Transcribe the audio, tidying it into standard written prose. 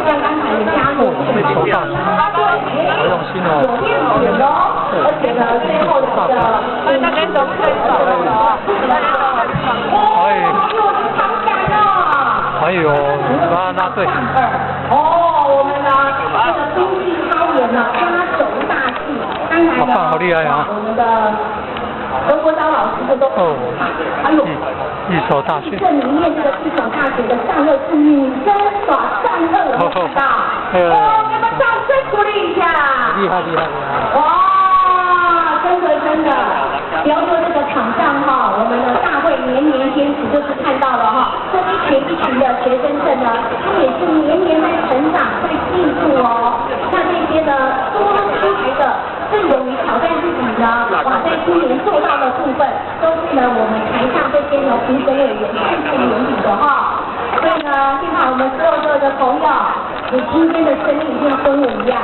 像刚才的加入，手上好用心哦。有面点哦，而且呢，最后的这个，那边走不可以走了，还有啦啦队。哦，我们的这个冬季超人呢，压轴大戏，刚才呢，好厉害啊！我们的何国昭老师都还有一手大学。这里面这个一手大学的善恶是女生耍善恶，有没有看到？哦，给我们掌声鼓励一下！厉害厉害厉害！哇，真的，比方说这个场上哈，我们的大会年年坚持，就是看到了哈，这一群的学生证呢，他们也是年年在成长，在进步哦。那这些呢，多出来的更勇于挑战自己呢，哇，在今年做到的部分，都是呢我们台上这些呢评审委员看在眼里的哈。所以呢，现场我们所有的朋友，你今天的生命就像跟我一样。